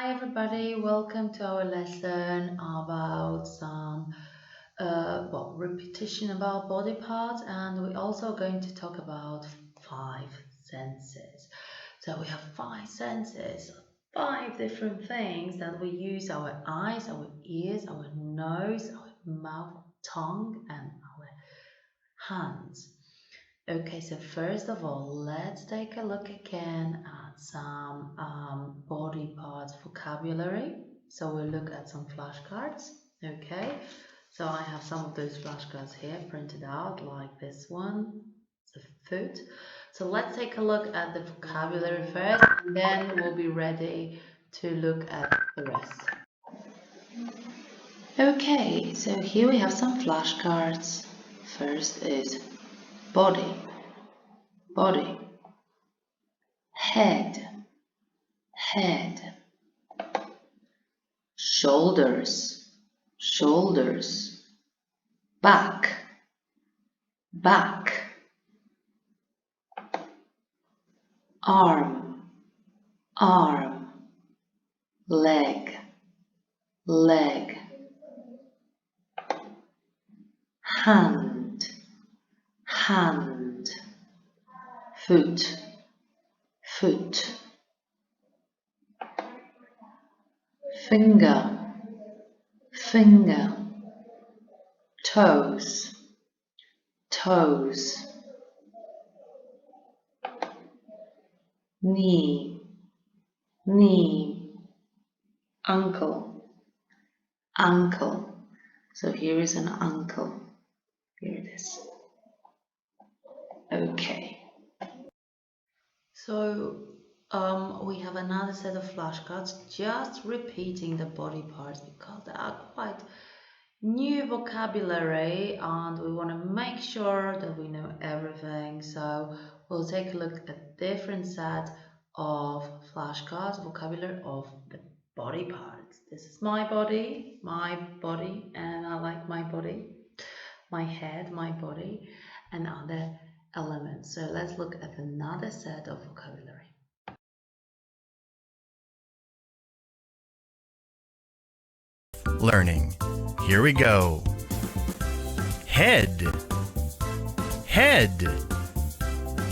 Hi everybody, welcome to our lesson about some repetition about body parts, and we're also going to talk about five senses. So we have five senses, five different things that we use: our eyes, our ears, our nose, our mouth, tongue, and our hands. Okay, so first of all, let's take a look again at some body parts vocabulary. So we'll look at some flashcards. Okay, so I have some of those flashcards here printed out, like this one, the foot. So let's take a look at the vocabulary first, and then we'll be ready to look at the rest. Okay, so here we have some flashcards. First is body, body. Head, head. Shoulders, shoulders. Back, back. Arm, arm. Leg, leg. Hand, hand. Foot, foot. Finger, finger. Toes, toes. Knee, knee. Ankle, ankle. So here is an ankle. Here it is. Okay. So we have another set of flashcards, just repeating the body parts because they are quite new vocabulary and we want to make sure that we know everything. So we'll take a look at different set of flashcards, vocabulary of the body parts. This is my body, and I like my body, my head, my body, and other elements. So let's look at another set of vocabulary. Learning. Here we go. Head, head.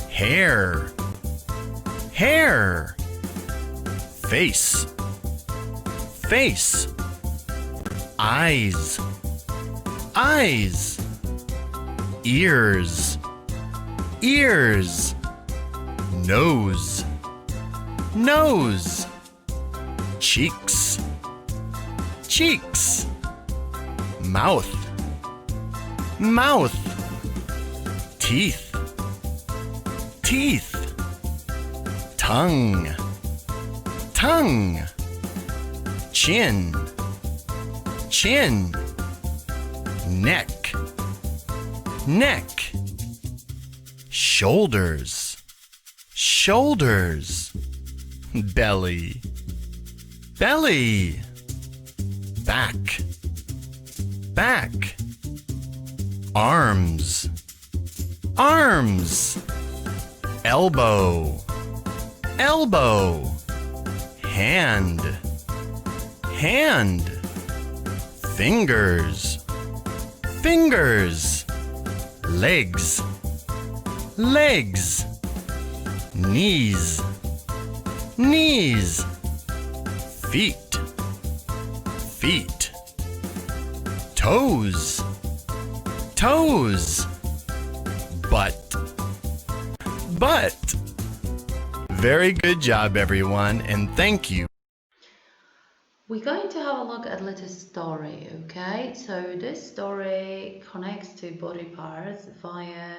Hair, hair. Face, face. Eyes, eyes. Ears, ears. Nose, nose. Cheeks, cheeks. Mouth, mouth. Teeth, teeth. Tongue, tongue. Chin, chin. Neck, neck. Shoulders, shoulders. Belly, belly. Back, back. Arms, arms. Elbow, elbow. Hand, hand. Fingers, fingers. Legs, legs. Knees, knees. Feet, feet. Toes, toes. Butt, butt. Very good job, everyone, and thank you. We're going to have a look at a little story, okay? So this story connects to body parts via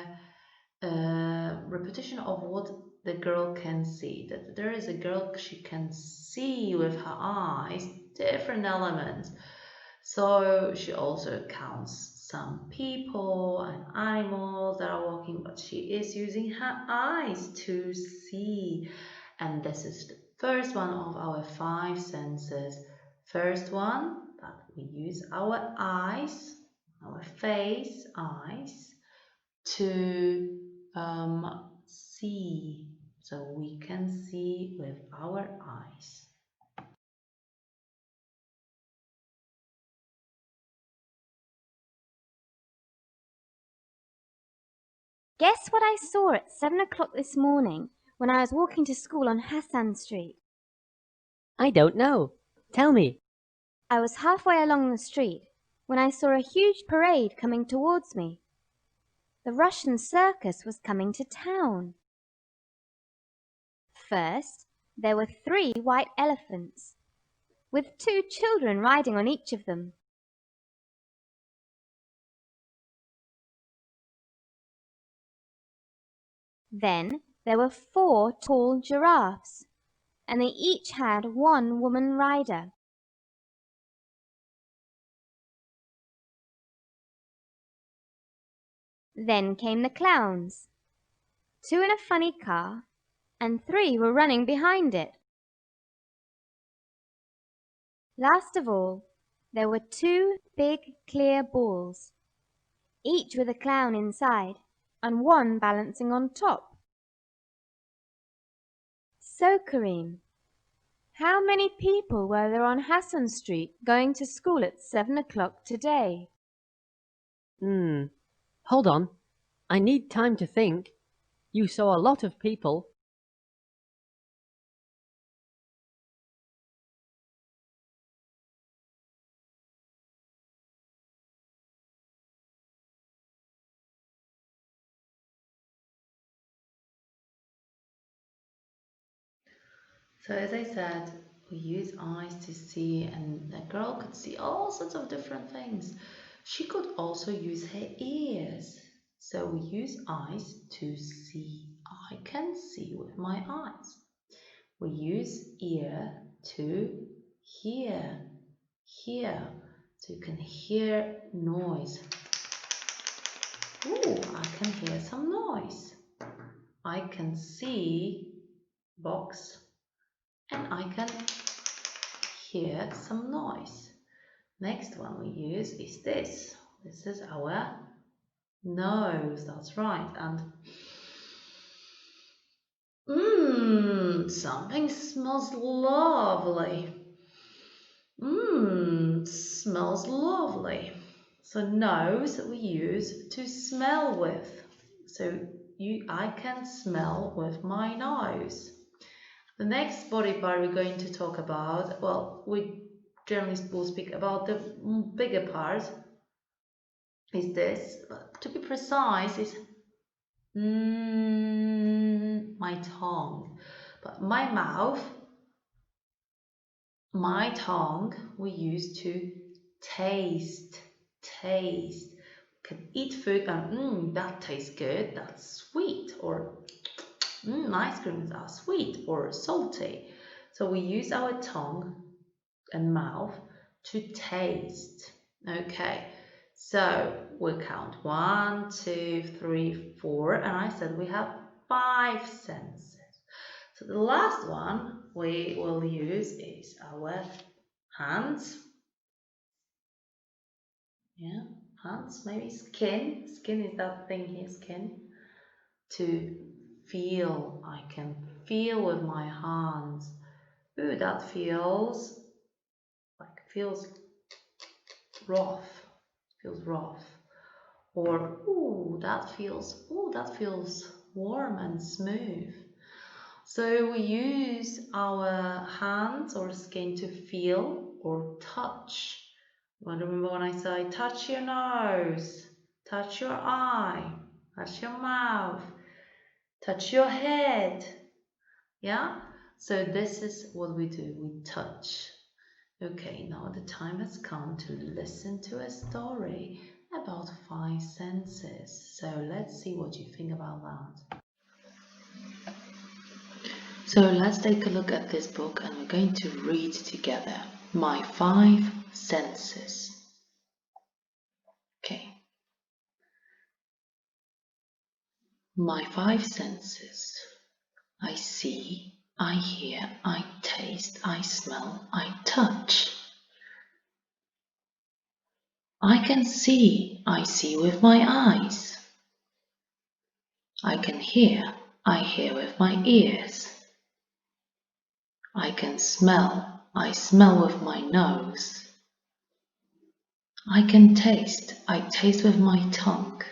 repetition of what the girl can see. That there is a girl, she can see with her eyes different elements. So she also counts some people and animals that are walking, but she is using her eyes to see. And this is the first one of our five senses. First one, that we use our eyes, our face, eyes, to see. So we can see with our eyes. Guess what I saw at 7 o'clock this morning when I was walking to school on Hassan Street? I don't know. Tell me. I was halfway along the street when I saw a huge parade coming towards me. The Russian circus was coming to town. First, there were 3 white elephants, with 2 children riding on each of them. Then there were 4 tall giraffes, and they each had 1 woman rider. Then came the clowns, 2 in a funny car, and 3 were running behind it. Last of all, there were 2 big clear balls, each with a clown inside, and 1 balancing on top. So, Kareem, how many people were there on Hassan Street going to school at 7 o'clock today? Hold on. I need time to think. You saw a lot of people. So as I said, we use eyes to see, and the girl could see all sorts of different things. She could also use her ears. So we use eyes to see. I can see with my eyes. We use ear to hear. Hear. So you can hear noise. Ooh, I can hear some noise. I can see box. And I can hear some noise. Next one we use is this. This is our nose, that's right. And something smells lovely. Smells lovely. So nose we use to smell with. So I can smell with my nose. The next body part we're going to talk about, well, we generally will speak about the bigger part, is this, but to be precise, is my tongue. But my mouth, my tongue, we use to taste. We can eat food and that tastes good, that's sweet, or ice creams are sweet or salty. So we use our tongue and mouth to taste. Okay, so we'll count 1, 2, 3, 4, and I said we have 5 senses. So the last one we will use is our hands. Yeah, hands, maybe skin. Skin is that thing here, skin. To feel, I can feel with my hands. Ooh, that feels rough. Feels rough. Or that feels warm and smooth. So we use our hands or skin to feel or touch. Remember when I say touch your nose, touch your eye, touch your mouth, touch your head. Yeah? So this is what we do, we touch. Okay, now the time has come to listen to a story about 5 senses. So let's see what you think about that. So let's take a look at this book and we're going to read together My 5 Senses. Okay. My 5 senses. I see, I hear, I taste, I smell, I touch. I can see, I see with my eyes. I can hear, I hear with my ears. I can smell, I smell with my nose. I can taste, I taste with my tongue.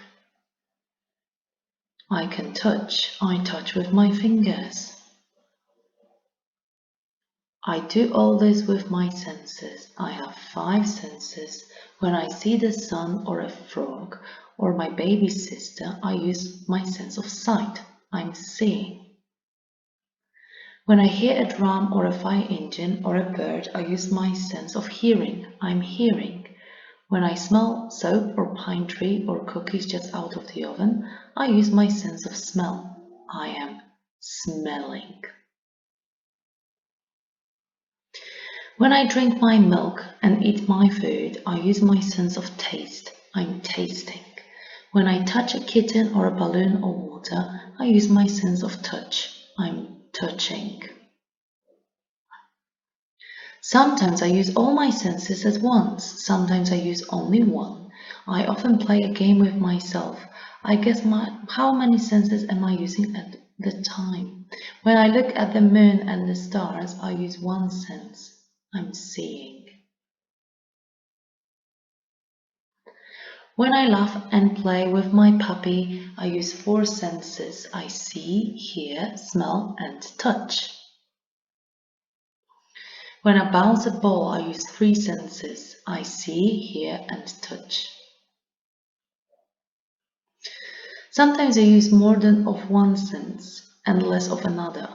I can touch. I touch with my fingers. I do all this with my senses. I have 5 senses. When I see the sun or a frog or my baby sister, I use my sense of sight. I'm seeing. When I hear a drum or a fire engine or a bird, I use my sense of hearing. I'm hearing. When I smell soap or pine tree or cookies just out of the oven, I use my sense of smell. I am smelling. When I drink my milk and eat my food, I use my sense of taste. I'm tasting. When I touch a kitten or a balloon or water, I use my sense of touch. I'm touching. Sometimes I use all my senses at once. Sometimes I use only one. I often play a game with myself. I guess how many senses am I using at the time? When I look at the moon and the stars, I use one sense. I'm seeing. When I laugh and play with my puppy, I use 4 senses. I see, hear, smell, and touch. When I bounce a ball, I use 3 senses. I see, hear, and touch. Sometimes I use more than of one sense and less of another,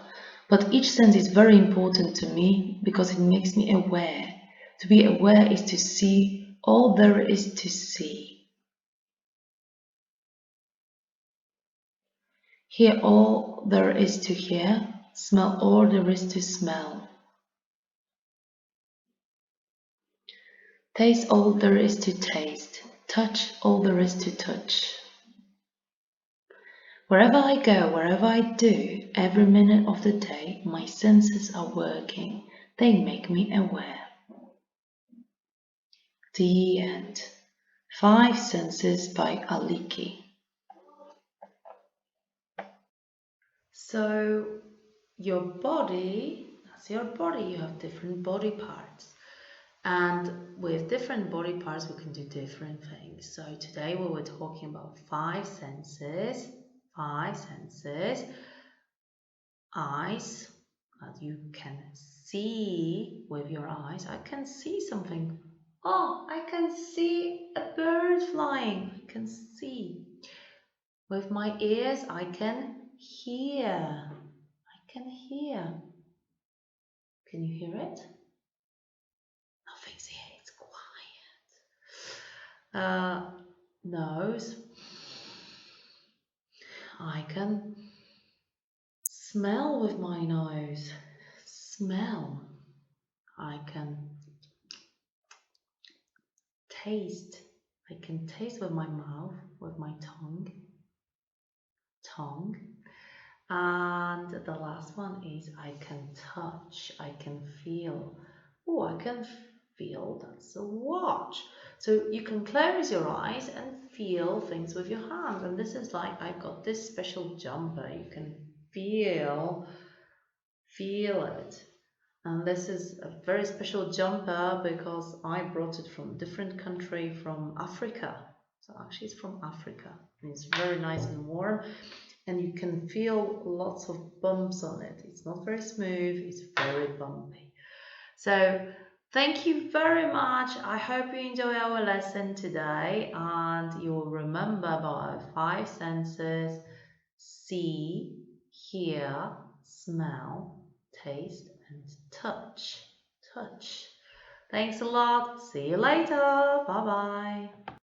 but each sense is very important to me because it makes me aware. To be aware is to see all there is to see. Hear all there is to hear, smell all there is to smell. Taste all there is to taste, touch all there is to touch. Wherever I go, wherever I do, every minute of the day, my senses are working. They make me aware. The end. 5 Senses by Aliki. So, your body, that's your body. You have different body parts. And with different body parts, we can do different things. So today we were talking about 5 senses. 5 senses. Eyes, that you can see with your eyes. I can see something. Oh, I can see a bird flying. I can see. With my ears, I can hear. I can hear. Can you hear it? Nothing's here. It's quiet. Nose. I can smell with my nose. Smell. I can taste. I can taste with my mouth, with my tongue. Tongue. And the last one is I can touch. I can feel. Oh, I can feel that's a watch. So you can close your eyes and feel things with your hands. And this is like I've got this special jumper. You can feel it. And this is a very special jumper because I brought it from a different country, from Africa. So actually it's from Africa. And it's very nice and warm. And you can feel lots of bumps on it. It's not very smooth, it's very bumpy. So thank you very much. I hope you enjoy our lesson today and you will remember about our 5 senses: see, hear, smell, taste, and touch. Touch. Thanks a lot. See you later. Bye bye.